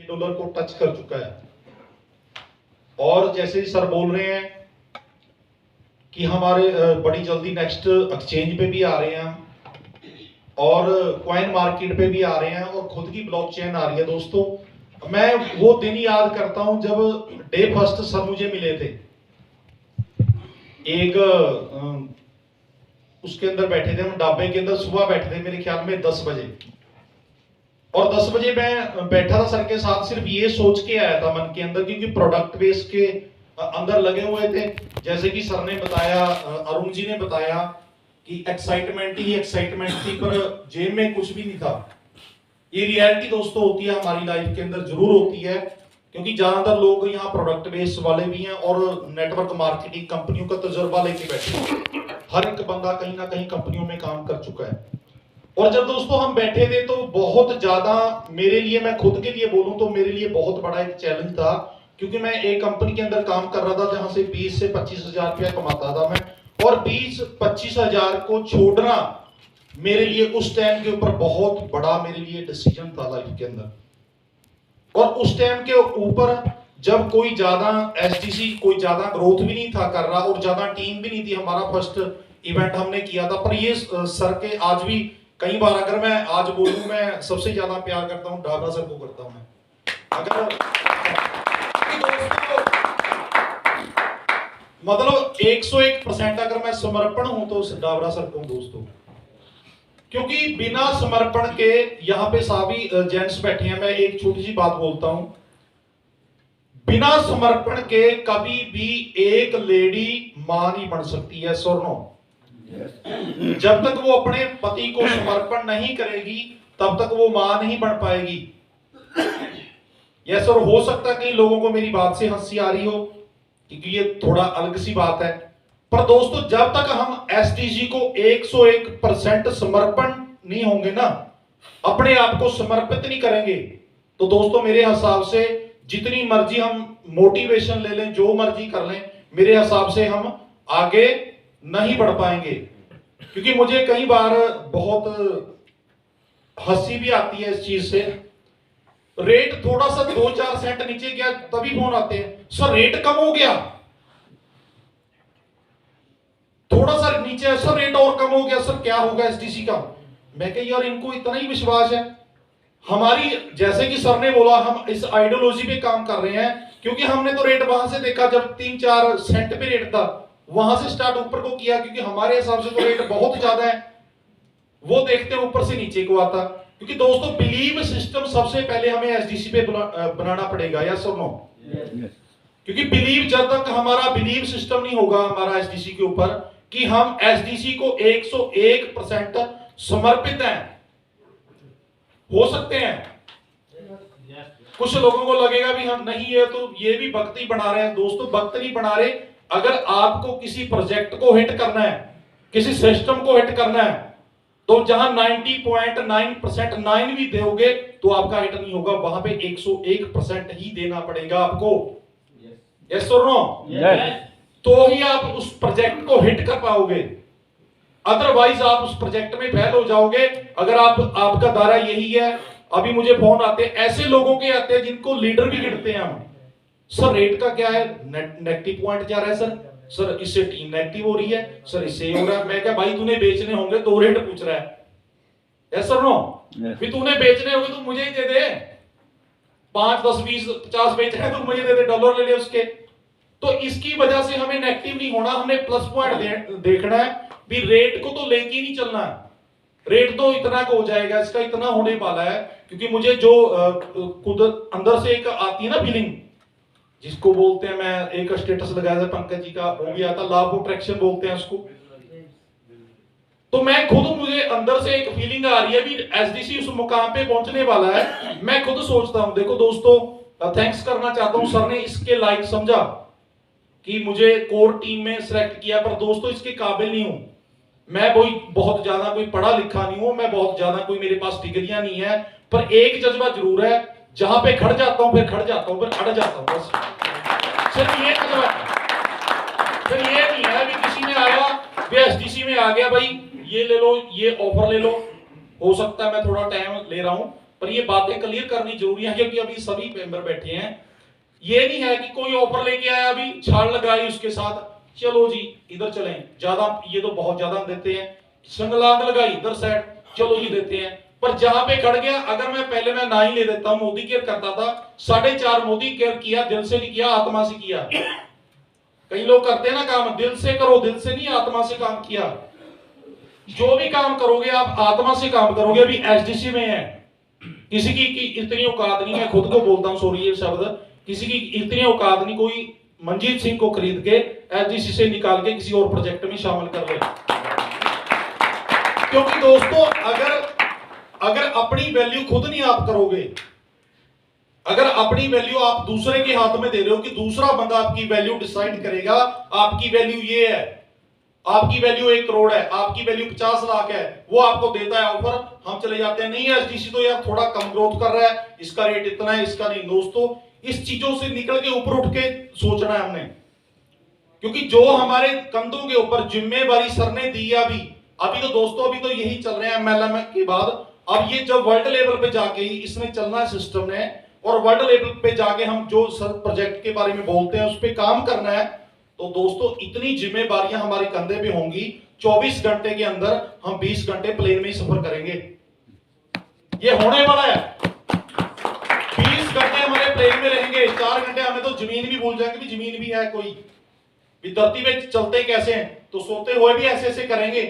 Dollar को touch कर चुका है। और जैसे सर बोल रहे हैं कि हमारे बड़ी जल्दी नेक्स्ट एक्सचेंज पे भी आ रहे हैं और कॉइन मार्केट पे भी आ रहे हैं और खुद की ब्लॉकचेन आ रही है। दोस्तों, मैं वो दिन याद करता हूं जब डे फर्स्ट सर मुझे मिले थे। एक उसके अंदर बैठे थे हम, ढाबे के अंदर सुबह बैठे थे, मेरे ख्याल में 10 बजे। और 10 बजे मैं बैठा था सर के साथ, सिर्फ ये सोच के आया था मन के अंदर, क्योंकि प्रोडक्ट बेस के अंदर लगे हुए थे। जैसे कि सर ने बताया, अरुण जी ने बताया कि एक्साइटमेंट ही एक्साइटमेंट थी, पर जेब में कुछ भी नहीं था। ये रियलिटी दोस्तों होती है हमारी लाइफ के अंदर, जरूर होती है, क्योंकि ज्यादातर लोग यहाँ प्रोडक्ट बेस वाले भी हैं और नेटवर्क मार्केटिंग कंपनियों का तजुर्बा लेके बैठे हैं। हर एक बंदा कहीं ना कहीं कंपनियों में काम कर चुका है। और जब दोस्तों हम बैठे थे तो बहुत ज्यादा मेरे लिए, मैं खुद के लिए बोलूं तो मेरे लिए बहुत बड़ा एक चैलेंज था, क्योंकि मैं एक कंपनी के अंदर काम कर रहा था जहां से 20 से 25 हजार रुपया कमाता था मैं, और 20-25 हजार को छोड़ना मेरे लिए उस टाइम के ऊपर बहुत बड़ा मेरे लिए डिसीजन था लाइफ के अंदर। और उस टाइम के ऊपर जब कोई ज्यादा एसडीसी कोई ज्यादा ग्रोथ भी नहीं था कर रहा और ज्यादा टीम भी नहीं थी, हमारा फर्स्ट इवेंट हमने किया था। पर ये सर के आज भी कई बार अगर मैं आज बोलूं, मैं सबसे ज्यादा प्यार करता हूं डाबरा सर को करता हूं मैं। अगर मतलब 101% अगर मैं समर्पण हूं तो डाबरा सर को दोस्तों, क्योंकि बिना समर्पण के यहाँ पे सभी जेंट्स बैठे हैं। मैं एक छोटी सी बात बोलता हूं, बिना समर्पण के कभी भी एक लेडी मां नहीं बन सकती है। सुनो, जब तक वो अपने पति को समर्पण नहीं करेगी तब तक वो मां नहीं बन पाएगी। यस सर, हो सकता है कई लोगों को मेरी बात से हंसी आ रही हो, क्योंकि ये थोड़ा अलग सी बात है, पर दोस्तों जब तक हम एसडीजी को 101% समर्पण नहीं होंगे ना, अपने आप को समर्पित नहीं करेंगे, तो दोस्तों मेरे हिसाब से जितनी मर्जी हम मोटिवेशन ले लें, जो मर्जी कर लें, मेरे हिसाब से हम आगे नहीं बढ़ पाएंगे। क्योंकि मुझे कई बार बहुत हंसी भी आती है इस चीज से। रेट थोड़ा सा 2-4 सेंट नीचे गया तभी फोन आते हैं, सर रेट कम हो गया, थोड़ा सा नीचे सर रेट और कम हो गया, सर क्या होगा एसडीसी का। मैं कह यार इनको इतना ही विश्वास है हमारी, जैसे कि सर ने बोला हम इस आइडियोलॉजी पे काम कर रहे हैं, क्योंकि हमने तो रेट वहां से देखा जब 3-4 सेंट पे रेट था, वहां से स्टार्ट ऊपर को किया, क्योंकि हमारे हिसाब से तो रेट बहुत ज्यादा है, वो देखते ऊपर से नीचे को आता। क्योंकि दोस्तों बिलीव सिस्टम सबसे पहले हमें एसडीसी पे बनाना पड़ेगा, या सर नो? क्योंकि बिलीव, जब तक हमारा बिलीव सिस्टम नहीं होगा हमारा एसडीसी के ऊपर कि हम एसडीसी को 101% समर्पित हैं, हो सकते हैं। कुछ लोगों को लगेगा भी हम नहीं है तो ये भी भक्ति बना रहे हैं। दोस्तों भक्त नहीं बना रहे। अगर आपको किसी प्रोजेक्ट को हिट करना है, किसी सिस्टम को हिट करना है, तो जहां 90.9% 9 भी दोगे तो आपका हिट नहीं होगा, वहां पे 101% ही देना पड़ेगा आपको। यस और नो? तो ही आप उस प्रोजेक्ट को हिट कर पाओगे, अदरवाइज आप उस प्रोजेक्ट में फेल हो जाओगे। अगर आपका दायरा यही है, अभी मुझे फोन आते हैं ऐसे लोगों के आते हैं जिनको लीडर भी गिनते हैं हम, सर रेट का क्या है, नेगेटिव पॉइंट जा रहा है सर इससे टीम नेगेटिव हो रही है, सर इससे हो रहा है। मैं क्या भाई तूने बेचने होंगे तो रेट पूछ रहा है, यस सर नो? फिर तूने बेचने होंगे तो मुझे ही दे दे, 5, 10, 20, 50 बेचने हैं तो मुझे दे दे, डॉलर ले ले उसके। तो इसकी वजह से हमें नेगेटिव नहीं होना, हमने प्लस पॉइंट देखना है भी। रेट को तो लेके ही नहीं चलना है, रेट तो इतना का हो जाएगा, इसका इतना होने वाला है। क्योंकि मुझे जो खुद अंदर से एक आती है ना फीलिंग, जिसको बोलते हैं, मैं एक स्टेटस लगाया था पंकज जी का, वो भी आता लॉ ऑफ अट्रैक्शन बोलते हैं उसको। तो मैं खुद, मुझे अंदर से एक फीलिंग आ रही है भी एसडीसी उस मुकाम पे पहुंचने वाला है। मैं खुद सोचता हूं, देखो दोस्तों थैंक्स करना चाहता हूं, सर ने इसके लायक समझा कि मुझे कोर टीम में सिलेक्ट किया, पर दोस्तों इसके काबिल नहीं हूं मैं। कोई बहुत ज्यादा कोई पढ़ा लिखा नहीं हूं मैं, बहुत ज्यादा कोई मेरे पास डिग्रियां नहीं है, पर एक जज्बा जरूर है, जहां पे खड़ जाता हूं फिर खड़ जाता हूं, फिर अड़ जाता हूं, बस सिर्फ ये जज्बा है। फिर ये नहीं है भी किसी ने आया में आ गया, भाई ये ले लो, ये ऑफर ले लो, हो सकता है मैं थोड़ा टाइम ले रहा हूं, पर ये बातें क्लियर करनी जरूरी है, क्योंकि अभी सभी मेंबर बैठे हैं। ये नहीं है कि कोई ऑफर लेके आया अभी छाड़ लगाई उसके साथ, चलो जी इधर चलें, ज्यादा ये तो बहुत ज्यादा देते हैं, संगलांग लगाई इधर साइड, चलो जी देते हैं। पर जहां पे खड़ गया, अगर मैं पहले मैं ना ही ले देता हूं, मोदी केयर करता था, 4.5 मोदी केयर किया, दिल से नहीं किया, आत्मा से किया। कई लोग करते हैं ना काम, दिल से करो, दिल से नहीं आत्मा से काम किया। जो भी काम करोगे आप आत्मा से काम करोगे। अभी एसडीसी में है, किसी की इतनी औकात नहीं, मैं खुद को बोलता हूं, सॉरी ये शब्द, किसी की इतनी औकात नहीं कोई मंजीत सिंह को खरीद के एसडीसी से निकाल के किसी और प्रोजेक्ट में शामिल कर ले। क्योंकि दोस्तों अगर अपनी वैल्यू खुद नहीं आप करोगे, अगर अपनी वैल्यू आप दूसरे के हाथ में दे रहे हो कि दूसरा बंदा आपकी वैल्यू डिसाइड करेगा, आपकी वैल्यू ये है, आपकी वैल्यू 1 करोड़ है, आपकी वैल्यू 50 लाख है, वो आपको देता है ऑफर, हम चले जाते हैं, नहीं एसडीसी तो यार थोड़ा कम ग्रोथ कर रहा है, इसका रेट इतना है, इसका नहीं। दोस्तों इस चीजों से निकल के ऊपर उठ के सोचना है हमने, क्योंकि जो हमारे कंधों के ऊपर जिम्मेवारी सर ने दी है अभी तो दोस्तों अभी तो यही चल रहे हैं एमएलएम के बाद। अब ये जब वर्ल्ड लेवल पे जाके ही इसने चलना है सिस्टम ने, और वर्ल्ड लेवल पे जाके हम जो सर प्रोजेक्ट के बारे में बोलते हैं उस पे काम करना है, तो दोस्तों इतनी जिम्मेवारियां हमारे कंधे पे होंगी। 24 घंटे के अंदर हम 20 घंटे प्लेन में ही सफर करेंगे, ये होने वाला है। 20 घंटे हमारे प्लेन में रहेंगे, 4 घंटे हमें तो जमीन भी भूल जाएंगे भी जमीन भी है कोई भी, धरती पे चलते कैसे हैं, तो सोते हुए भी ऐसे ऐसे करेंगे।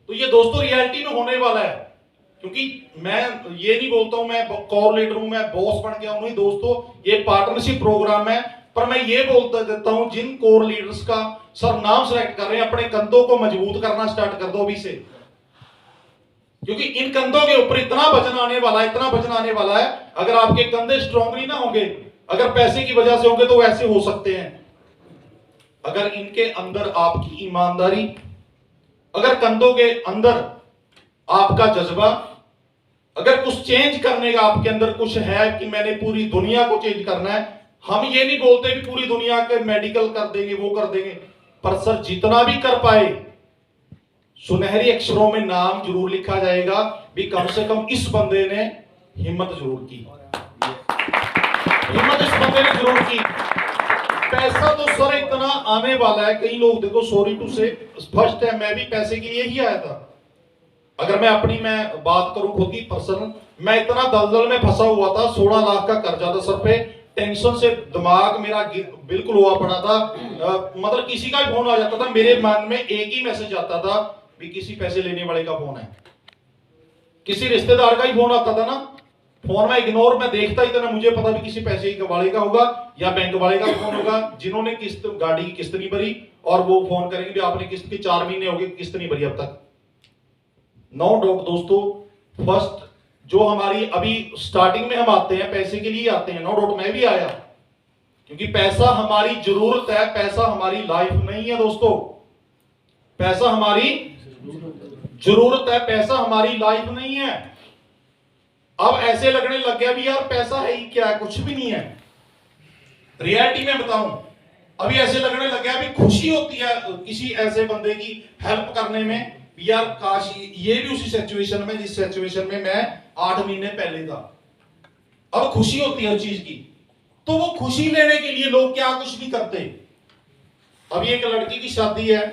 तो ये दोस्तों रियलिटी में होने वाला है। क्योंकि मैं ये नहीं बोलता हूं मैं कोर लीडर हूं, मैं बॉस बन गया हूं, नहीं दोस्तों, ये पार्टनरशिप प्रोग्राम है। पर मैं ये बोलता देता हूं, जिन कोर लीडर्स का सर नाम सेलेक्ट कर रहे हैं, अपने कंधों को मजबूत करना स्टार्ट कर दो अभी से, क्योंकि इन कंधों के ऊपर इतना वजन आने वाला है, इतना वजन आने वाला है। अगर आपके कंधे स्ट्रांग नहीं ना होंगे, अगर पैसे की वजह से होंगे तो वैसे हो सकते हैं। अगर इनके अंदर आपकी ईमानदारी, अगर कंधों के अंदर आपका जज्बा, अगर कुछ चेंज करने का आपके अंदर कुछ है कि मैंने पूरी दुनिया को चेंज करना है, हम ये नहीं बोलते कि पूरी दुनिया के मेडिकल कर देंगे, वो कर देंगे, पर सर जितना भी कर पाए सुनहरी अक्षरों में नाम जरूर लिखा जाएगा भी, कम से कम इस बंदे ने हिम्मत जरूर की, हिम्मत इस बंदे ने जरूर की। पैसा तो सर इतना आने वाला है, कई लोग देखो, सॉरी टू से, फर्स्ट टाइम मैं भी पैसे के लिए ही आया था। अगर मैं अपनी बात करूं खुद की पर्सनल, मैं इतना दलदल में फंसा हुआ था, 16 लाख का कर्जा था सर पे, टेंशन से दिमाग मेरा बिल्कुल हुआ पड़ा था। मतलब किसी का भी फोन आ जाता था, मेरे मन में एक ही मैसेज आता था भी किसी पैसे लेने वाले का फोन है, किसी रिश्तेदार का ही फोन आता था ना, फोन में इग्नोर में देखता ही था ना, मुझे पता भी किसी पैसे वाले का होगा या बैंक वाले का फोन होगा, जिन्होंने किस्त गाड़ी की किस्त नहीं भरी, और वो फोन करेंगे भी आपने किस्त के 4 महीने हो गए, किस्त नहीं भरी अब तक। नो डाउट दोस्तों, फर्स्ट जो हमारी अभी स्टार्टिंग में हम आते हैं पैसे के लिए आते हैं, नो डाउट मैं भी आया, क्योंकि पैसा हमारी जरूरत है, पैसा हमारी लाइफ नहीं है दोस्तों, पैसा हमारी जरूरत है, पैसा हमारी लाइफ नहीं है। अब ऐसे लगने लग गया भी यार पैसा है ही क्या, कुछ भी नहीं है। रियलिटी में बताऊं, अभी ऐसे लगने लग गया भी खुशी होती है किसी ऐसे बंदे की हेल्प करने में, यार काश ये भी उसी सिचुएशन में जिस सिचुएशन में मैं 8 महीने पहले था। अब खुशी होती है उस चीज की, तो वो खुशी लेने के लिए लोग क्या कुछ नहीं करते। अभी एक लड़की की शादी है,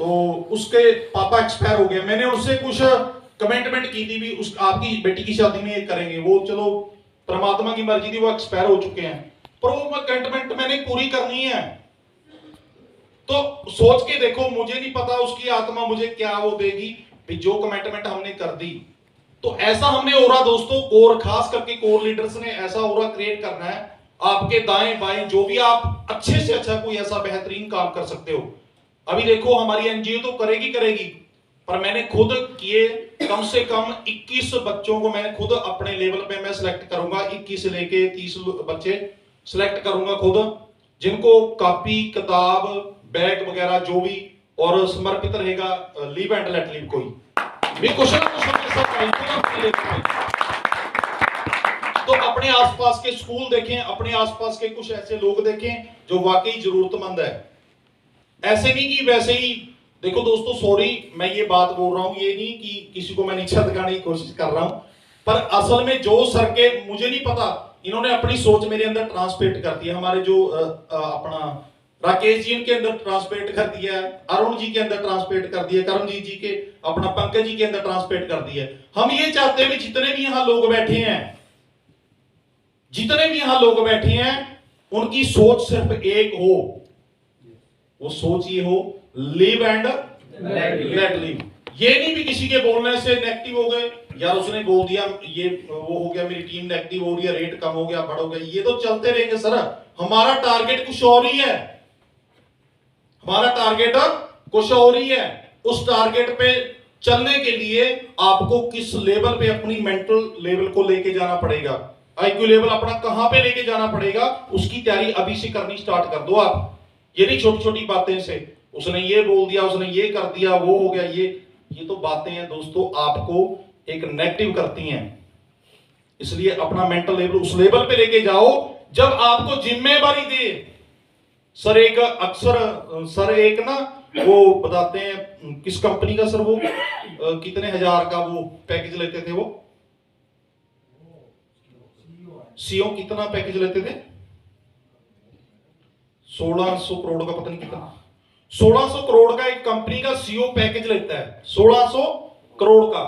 तो उसके पापा एक्सपायर हो गए, मैंने उससे कुछ कमिटमेंट की थी भी उस आपकी बेटी की शादी में ये करेंगे, वो चलो परमात्मा की मर्जी थी, वो एक्सपायर हो चुके हैं, पर वो कमिटमेंट मैंने पूरी करनी है। तो सोच के देखो, मुझे नहीं पता उसकी आत्मा मुझे क्या वो देगी भी, जो कमिटमेंट हमने कर दी। तो ऐसा हमने ओरा दोस्तों, कोर खास करके कोर लीडर्स ने ऐसा ओरा क्रिएट करना है, आपके दाएं बाएं जो भी आप अच्छे से अच्छा कोई ऐसा बेहतरीन काम कर सकते हो। अभी देखो हमारी एनजीओ तो करेगी, पर मैंने खुद किए कम से कम 21 बच्चों को मैं खुद अपने लेवल पे मैं सिलेक्ट करूंगा, 21 से लेके 30 बच्चे सिलेक्ट करूंगा खुद, जिनको कॉपी किताब बैग वगैरह जो भी, और समर्पित रहेगा लीव एंड लेट लीव, कोई भी कुछ ना कुछ ऐसा करेंगे। तो अपने आसपास के स्कूल देखें, अपने आसपास के कुछ ऐसे लोग देखें जो वाकई जरूरतमंद है, ऐसे नहीं कि वैसे ही। देखो दोस्तों, सॉरी मैं ये बात बोल रहा हूं, ये नहीं कि किसी को मैं नीचा दिखाने की कोशिश कर रहा हूं, पर असल में जो सर के, मुझे नहीं पता, इन्होंने अपनी सोच मेरे अंदर ट्रांसपेट कर दी है। हमारे जो अपना राकेश जी के अंदर ट्रांसपेट कर दिया है, अरुण जी के अंदर ट्रांसपेट कर दिया, करमजीत जी के, अपना पंकज जी के अंदर ट्रांसपेट कर दिया है। हम ये चाहते हैं कि जितने भी यहां लोग बैठे हैं, जितने भी यहां लोग बैठे हैं, उनकी सोच सिर्फ एक हो। वो सोच ये हो, लिव एंड लेट लिव। ये नहीं भी किसी के बोलने से नेगेटिव हो गए, यार उसने बोल दिया ये वो हो गया, मेरी टीम नेगेटिव हो रही है, रेट कम हो गया, बढ़ हो गया, ये तो चलते रहेंगे सर। हमारा टारगेट कुछ और ही है, हमारा टारगेट कुछ और ही है। उस टारगेट पे चलने के लिए आपको किस लेवल पे अपनी मेंटल लेवल को लेके जाना पड़ेगा, आईक्यू लेवल अपना कहां पे लेके जाना पड़ेगा, उसकी तैयारी अभी से करनी स्टार्ट कर दो आप। ये नहीं छोटी छोटी बातें से, उसने ये बोल दिया, उसने ये कर दिया, वो हो गया, ये तो बातें हैं दोस्तों, आपको एक नेगेटिव करती हैं। इसलिए अपना मेंटल लेवल उस लेवल पे लेके जाओ जब आपको जिम्मेवारी दे। सर एक अक्सर सर एक ना वो बताते हैं, किस कंपनी का सर, वो कितने हजार का वो पैकेज लेते थे, वो सीओ कितना पैकेज लेते थे, 1600 करोड़ का, पता नहीं कितना, 1600 करोड़ का एक कंपनी का सीओ पैकेज लेता है, 1600 करोड़ का।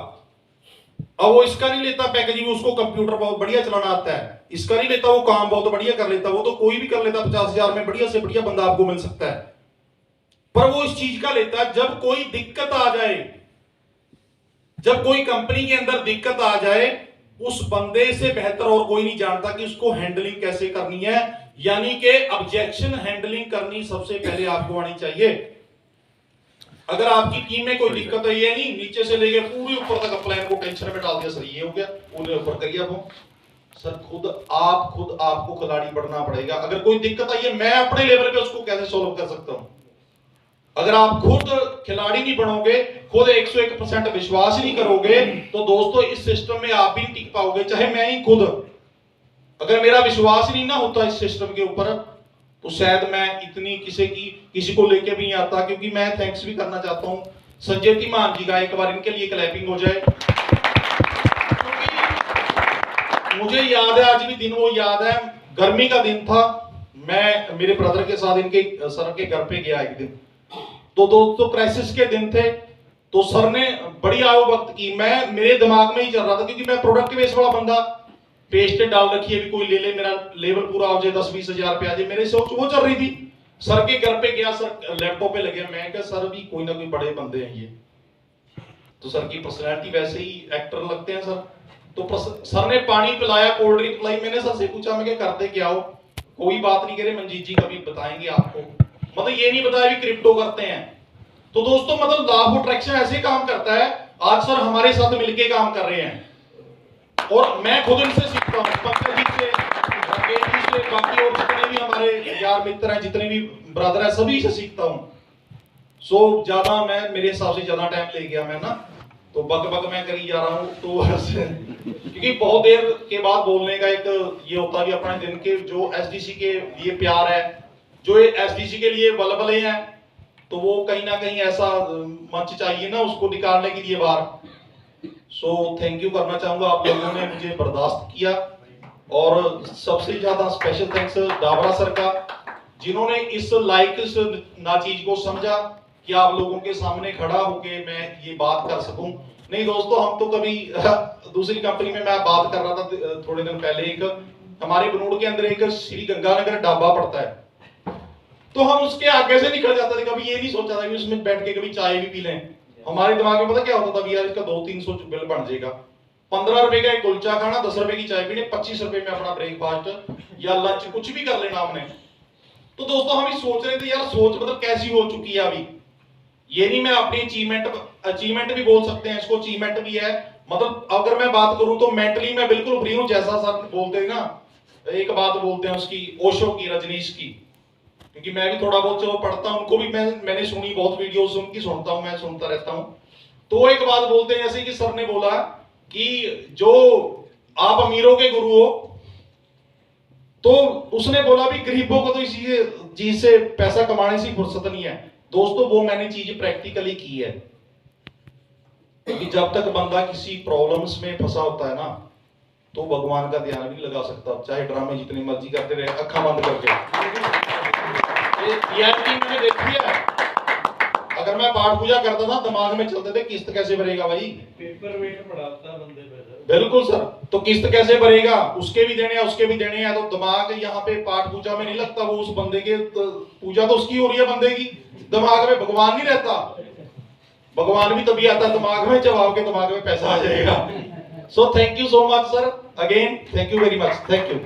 अब वो इसका नहीं लेता पैकेज, उसको कंप्यूटर बहुत बढ़िया चलाना आता है, इसका नहीं लेता, वो काम बहुत बढ़िया कर लेता, वो तो कोई भी कर लेता, 50,000 में बढ़िया से बढ़िया बंदा आपको मिल सकता है। पर वो इस चीज का लेता है, जब कोई दिक्कत आ जाए, जब कोई कंपनी के अंदर दिक्कत आ जाए, उस बंदे से बेहतर और कोई नहीं जानता कि उसको हैंडलिंग कैसे करनी है। यानी कि ऑब्जेक्शन हैंडलिंग करनी सबसे पहले आपको आनी चाहिए। अगर आपकी टीम में कोई दिक्कत है, ये नहीं नीचे से लेके पूरे ऊपर तक प्लान को टेंशन में डाल दिया, सर ये हो गया, उन्हें ऊपर करिए, वो सर खुद आपको खिलाड़ी बढ़ना पड़ेगा। अगर कोई दिक्कत आई है, मैं अपने लेवल पे उसको कैसे सॉल्व कर सकता हूं। अगर आप खुद खिलाड़ी नहीं बनोगे, खुद 101% विश्वास नहीं करोगे, तो दोस्तों इस सिस्टम में आप भी नहीं टिक पाओगे। चाहे मैं ही खुद, अगर मेरा विश्वास नहीं ना होता इस सिस्टम के ऊपर, तो शायद मैं इतनी किसी को लेके भी नहीं आता। क्योंकि मैं थैंक्स भी करना चाहता हूं संजय मान जी का, एक बार इनके लिए क्लैपिंग हो जाए। मुझे याद है, आज भी दिन वो याद है, गर्मी का दिन था, मैं मेरे ब्रदर के साथ इनके सर के घर पे गया एक दिन, तो दोस्तों क्राइसिस के दिन थे, तो सर ने बड़ी आओ वक्त की, मैं मेरे दिमाग में ही चल रहा था, क्योंकि मैं प्रोडक्ट बेस वाला बंदा, पेस्ट डाल रखी है, भी कोई ले ले, मेरा लेवल पूरा हो जाए, 10-20 हजार पे आ जाए, मेरे सोच वो चल रही थी। सर के घर पे गया, सर लैपटॉप पे लगे, मैं क्या सर भी कोई ना कोई बड़े बंदे हैं ये, तो सर की पर्सनैलिटी वैसे ही एक्टर लगते हैं सर। तो सर ने पानी पिलाया, कोल्ड ड्रिंक पिलाई, मैंने सर से पूछा, मैं क्या करते क्या हो, कोई बात नहीं करे, मंजीत जी कभी बताएंगे आपको, मतलब ये नहीं बताया भी क्रिप्टो करते हैं। तो दोस्तों मतलब लॉ ऑफ अट्रैक्शन ऐसे काम करता है। आज सर हमारे साथ मिलके काम कर रहे हैं, और मैं खुद इनसे सीखता हूँ, पंकज जी से, राकेश जी से, बाकी और जितने भी हमारे यार मित्र हैं, जितने भी ब्रदर हैं, सभी से सीखता हूँ। सो ज्यादा मैं, मेरे हिसाब से ज्यादा टाइम ले गया मैं ना, तो बक मैं करी जा रहा हूँ, तो क्योंकि बहुत देर के बाद बोलने का एक ये होता है कि अपने दिन के जो एसडीसी के लिए प्यार है, जो एसडीसी के लिए बलबले हैं, तो वो कहीं ना कहीं ऐसा मंच चाहिए ना उसको निकालने के लिए बाहर। सो थैंक यू करना चाहूंगा, आप लोगों ने मुझे बर्दाश्त किया, और सबसे ज्यादा स्पेशल थैंक्स डाबरा सर का, जिन्होंने इस लाइक इस ना चीज को समझा कि आप लोगों के सामने खड़ा होके मैं ये बात कर सकूं। नहीं दोस्तों, हम तो कभी दूसरी कंपनी में मैं बात कर रहा था थोड़े दिन पहले, एक हमारे बनूड़ के अंदर एक श्री गंगानगर ढाबा पड़ता है, तो हम उसके आगे से निकल जाते थे, कभी ये नहीं सोचा था कि उसमें बैठ के कभी चाय भी पी लें। हमारे दिमाग में पता क्या होता था, यार इसका 200-300 बिल बन जाएगा, 15 रुपए का एक कुलचा खाना, 10 रुपए की चाय पीने, 25 रुपए में अपना ब्रेकफास्ट या लंच कुछ भी कर लेना हमने। तो दोस्तों हम ही सोच रहे थे, यार सोच मतलब कैसी हो चुकी है अभी। ये नहीं मैं अपनी अचीवमेंट भी बोल सकते हैं इसको, अचीवमेंट भी है। मतलब अगर मैं बात करूं तो मेंटली मैं बिल्कुल फ्री हूं, जैसा सर बोलते हैं ना, एक बात बोलते हैं उसकी, ओशो की, रजनीश की, क्योंकि मैं भी थोड़ा बहुत चलो पढ़ता हूं, उनको भी मैंने सुनी, बहुत वीडियोस उनकी सुनता हूं, मैं सुनता रहता हूं। तो एक बात बोलते हैं, जैसे कि सर ने बोला कि जो आप अमीरों के गुरु हो, तो उसने बोला भी गरीबों को तो इसी चीज से पैसा कमाने से फुर्सत नहीं है। दोस्तों वो मैंने चीज प्रैक्टिकली की है, क्योंकि जब तक बंदा किसी प्रॉब्लम्स में फंसा होता है ना, तो भगवान का ध्यान भी नहीं लगा सकता, चाहे ड्रामे जितनी मर्जी करते रहे अखा बंद करके। ये रियलिटी मैंने देखी है। अगर मैं पाठ पूजा करता था दिमाग में चलते थे किस्त कैसे भरेगा भाई, पेपर वेट पढ़ाता बंदे पे सर। बिल्कुल सर, तो किस्त कैसे भरेगा, उसके भी देने हैं उसके भी देने हैं, तो दिमाग यहाँ पे पाठ पूजा में नहीं लगता, वो उस बंदे के पूजा तो उसकी हो रही है बंदे की, दिमाग में भगवान नहीं रहता। भगवान भी तभी आता दिमाग में जब आपके दिमाग में पैसा आ जाएगा। So thank you so much sir, again thank you very much, thank you.